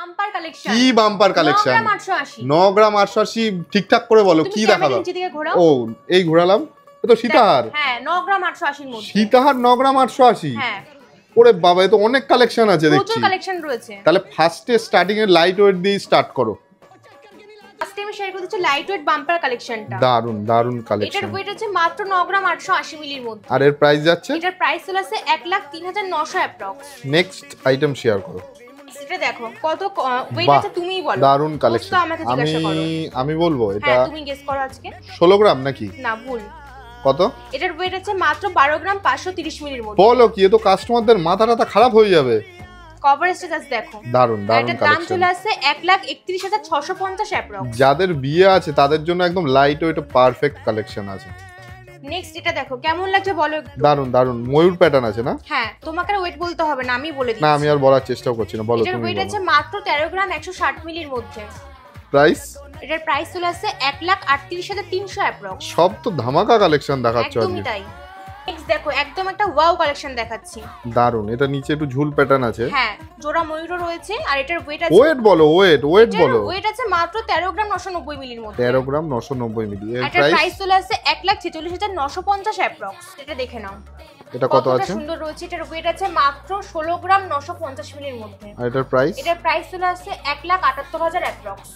Bumper collection. কি bumper collection? 9 গ্রাম 880। 9 গ্রাম 880 ঠিকঠাক করে বলো কি দেখাবা? ও এই ঘোরালাম, এ তো সীতাহার। হ্যাঁ 9 গ্রাম 880 এর মধ্যে। সীতাহার 9 গ্রাম 880। হ্যাঁ ওরে বাবা, এ তো অনেক কালেকশন আছে দেখছি। প্রচুর কালেকশন রয়েছে। তাহলে ফার্স্টে স্টার্টিং এর লাইট ওয়েট দিয়ে স্টার্ট করো। ফার্স্টে আমি শেয়ার করতেছি লাইট ওয়েট বাম্পার কালেকশনটা। দারুন দারুন কালেকশন। এটার ওয়েট আছে মাত্র 9 গ্রাম 880 মিলির মধ্যে। আর এর প্রাইস যাচ্ছে? এটার প্রাইস চলে আছে 1,03,900 অ্যাপ্রক্স। নেক্সট আইটেম শেয়ার করো। এটা দেখো কত ওয়েট আছে তুমিই বলো। দারুন কালেকশন। আমি বলবো এটা। হ্যাঁ তুমি গেস করো আজকে। 16 গ্রাম নাকি? না ভুল। কত? এটার ওয়েট আছে মাত্র 12 গ্রাম 530 মিলির মধ্যে। বলো কি, এ তো কাস্টমারদের মাথাটা খারাপ হয়ে যাবে। কভারেজ জাস্ট দেখো। দারুন দারুন কালেকশন। দাম চলে আসছে 1,31,650 অ্যাপ্রক্স। যাদের বিয়ে আছে তাদের জন্য একদম লাইট ওয়েট পারফেক্ট কালেকশন আছে। নেক্সট এটা দেখো কেমন লাগছে বলো। দারুন দারুন ময়ূর প্যাটার্ন আছে না? হ্যাঁ তোমাকে আর ওয়েট বলতে হবে না, আমি বলে দিচ্ছি। না আমি আর বলার চেষ্টাও করছি না, বলো তুমি। এটার ওয়েট আছে মাত্র 13 গ্রাম 160 মিলির মধ্যে। প্রাইস? এটার প্রাইস চলে আসছে 1,38,300 অ্যাপ্রক্স। সব তো ধামাকা কালেকশন দেখাচ্ছ আজকে। একদমই তাই। নেক্সট দেখো একদম একটা ওয়াও কালেকশন দেখাচ্ছি। দারুন, এটা নিচে একটু ঝুল প্যাটার্ন আছে। হ্যাঁ জোড়া ময়ূরও রয়েছে। আর এটার ওয়েট আছে, ওয়েট বলো, ওয়েট বলো। ওয়েট আছে মাত্র 13 গ্রাম 990 মিলির মধ্যে। 13 গ্রাম 990 মিলি। এর এটার প্রাইস চলে আসছে 1,46,950 অ্যাপ্রক্স। এটা দেখে নাও এটা কত আছে? সুন্দর রয়েছে। এটার ওয়েট আছে মাত্র 16 গ্রাম 950 মিলির মধ্যে। আর এটার প্রাইস? এটার প্রাইস চলে আসছে 1,78,000 অ্যাপ্রক্স।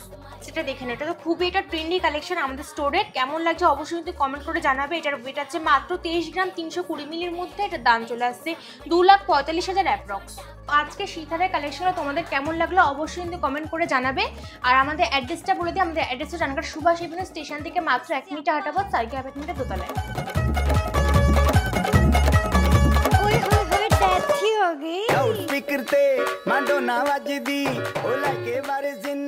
সেটা দেখে না, এটা তো খুবই এটা ট্রেন্ডি কালেকশন আমাদের স্টোরে। কেমন লাগছে অবশ্যই কিন্তু কমেন্ট করে জানাবে। এটার ওয়েট আছে মাত্র 23 গ্রাম 320 মিলির মধ্যে। এটার দাম চলে আসছে 2,45,000 অ্যাপ্রক্স। আজকে সীতাহারের কালেকশনটা তোমাদের কেমন লাগলো অবশ্যই কিন্তু কমেন্ট করে জানাবে। আর আমাদের অ্যাড্রেসটা বলে দিই। আমাদের অ্যাড্রেসটা জানাকার সুভাষ এভিনিউ স্টেশন থেকে মাত্র 1 মিনিট হাঁটা পথ, সাইকেল অ্যাপার্টমেন্টের দোতলায়। फिक्र ते मांडो ना वजदी ओ लाके बारे जिन